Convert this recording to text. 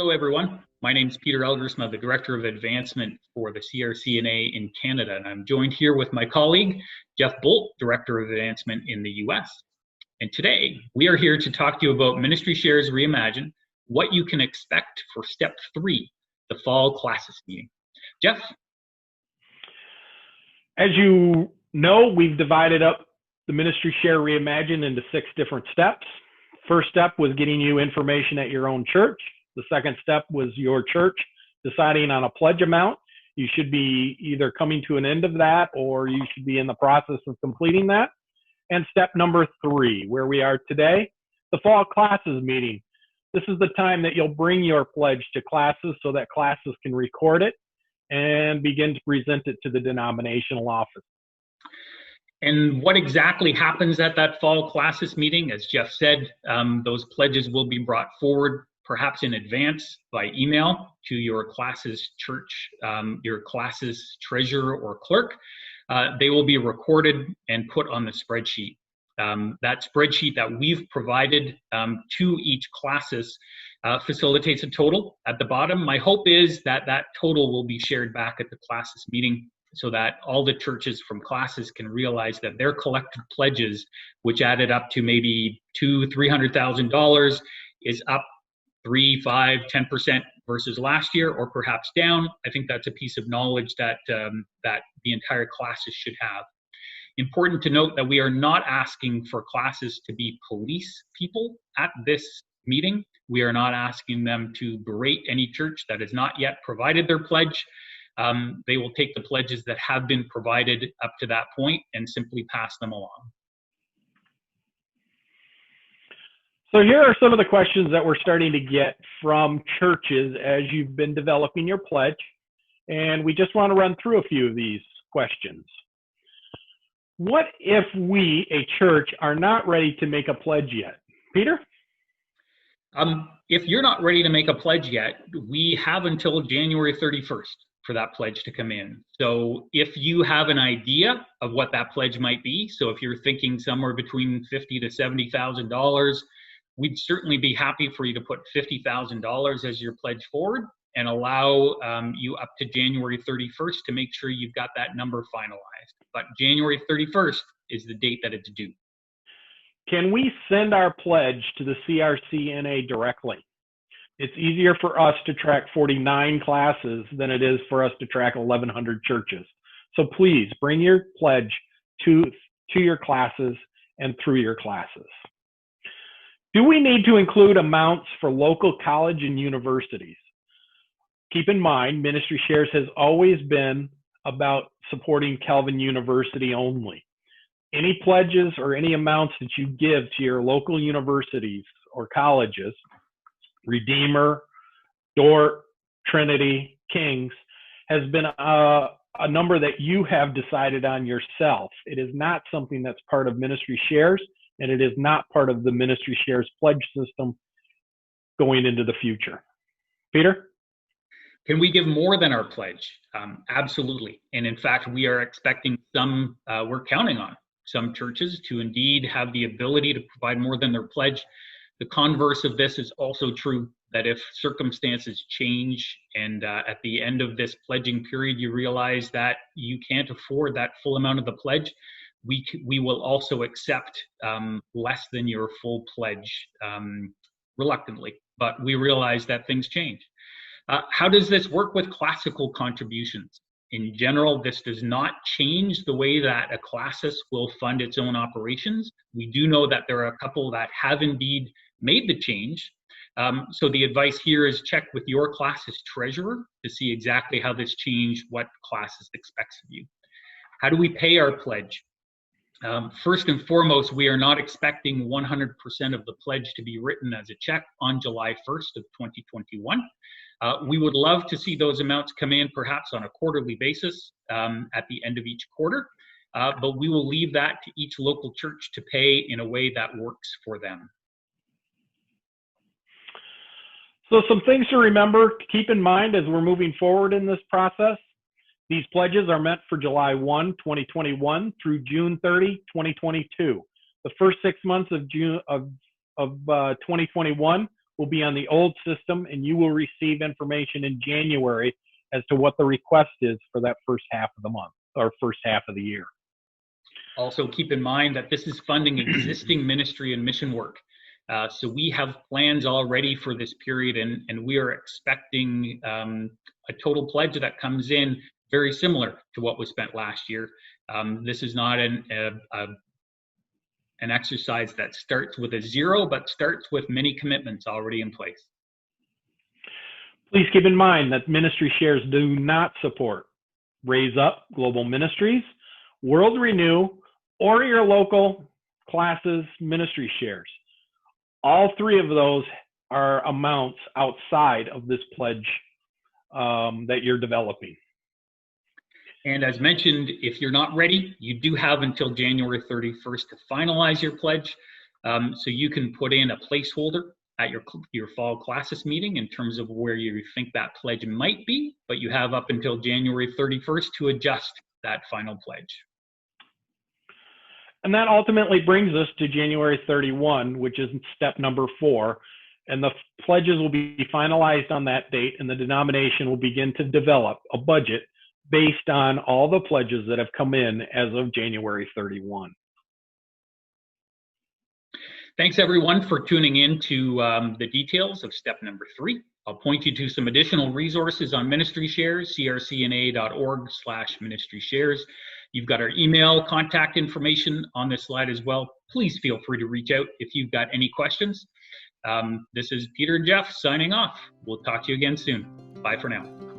Hello, everyone. My name is Peter Eldersma, the Director of Advancement for the CRC&A in Canada, and I'm joined here with my colleague, Jeff Bolt, Director of Advancement in the US. And today, we are here to talk to you about Ministry Shares Reimagine, what you can expect for Step 3, the Fall Classes Meeting. Jeff? As you know, we've divided up the Ministry Share Reimagine into 6 different steps. First step was getting you information at your own church. The second step was your church deciding on a pledge amount. You should be either coming to an end of that or you should be in the process of completing that. And step number 3, where we are today, the Fall Classes Meeting. This is the time that you'll bring your pledge to classes so that classes can record it and begin to present it to the denominational office. And what exactly happens at that Fall Classes Meeting? As Jeff said, those pledges will be brought forward perhaps in advance by email to your class's church, your class's treasurer or clerk. They will be recorded and put on the spreadsheet. That spreadsheet that we've provided to each classes facilitates a total at the bottom. My hope is that that total will be shared back at the classes meeting so that all the churches from classes can realize that their collected pledges, which added up to maybe $200,000-300,000, is up 3, 5, 10% versus last year, or perhaps down. I think that's a piece of knowledge that that the entire classes should have. Important to note that we are not asking for classes to be police people at this meeting. We are not asking them to berate any church that has not yet provided their pledge. They will take the pledges that have been provided up to that point and simply pass them along. So here are some of the questions that we're starting to get from churches as you've been developing your pledge. And we just want to run through a few of these questions. What if we, a church, are not ready to make a pledge yet? Peter? If you're not ready to make a pledge yet, we have until January 31st for that pledge to come in. So if you have an idea of what that pledge might be, so if you're thinking somewhere between $50,000 to $70,000, we'd certainly be happy for you to put $50,000 as your pledge forward and allow you up to January 31st to make sure you've got that number finalized. But January 31st is the date that it's due. Can we send our pledge to the CRC&A directly? It's easier for us to track 49 classes than it is for us to track 1,100 churches. So please bring your pledge to your classes and through your classes. Do we need to include amounts for local college and universities? Keep in mind, Ministry Shares has always been about supporting Calvin University only. Any pledges or any amounts that you give to your local universities or colleges, Redeemer, Dordt, Trinity, King's, has been a number that you have decided on yourself. It is not something that's part of Ministry Shares, and it is not part of the Ministry Shares pledge system going into the future. Peter? Can we give more than our pledge? Absolutely. And in fact, we are expecting some, we're counting on some churches to indeed have the ability to provide more than their pledge. The converse of this is also true, that if circumstances change and at the end of this pledging period, you realize that you can't afford that full amount of the pledge, we will also accept less than your full pledge reluctantly, but we realize that things change. How does this work with classical contributions? In general, this does not change the way that a classis will fund its own operations. We do know that there are a couple that have indeed made the change. So the advice here is check with your class's treasurer to see exactly how this changed, what classis expects of you. How do we pay our pledge? First and foremost, we are not expecting 100% of the pledge to be written as a check on July 1st of 2021. We would love to see those amounts come in perhaps on a quarterly basis at the end of each quarter, but we will leave that to each local church to pay in a way that works for them. So some things to remember, to keep in mind as we're moving forward in this process. These pledges are meant for July 1, 2021 through June 30, 2022. The first 6 months of 2021 will be on the old system, and you will receive information in January as to what the request is for that first half of the month or first half of the year. Also, keep in mind that this is funding existing ministry and mission work. So we have plans already for this period, and we are expecting a total pledge that comes in very similar to what was spent last year. This is not an exercise that starts with a zero, but starts with many commitments already in place. Please keep in mind that ministry shares do not support Raise Up Global Ministries, World Renew, or your local classes ministry shares. All three of those are amounts outside of this pledge that you're developing. And as mentioned, if you're not ready, you do have until January 31st to finalize your pledge. So you can put in a placeholder at your fall classes meeting in terms of where you think that pledge might be, but you have up until January 31st to adjust that final pledge. And that ultimately brings us to January 31, which is step number 4. And the pledges will be finalized on that date, and the denomination will begin to develop a budget based on all the pledges that have come in as of January 31. Thanks everyone for tuning in to the details of step number 3. I'll point you to some additional resources on Ministry Shares, crcna.org/ministry shares. You've got our email contact information on this slide as well. Please feel free to reach out if you've got any questions. This is Peter and Jeff signing off. We'll talk to you again soon. Bye for now.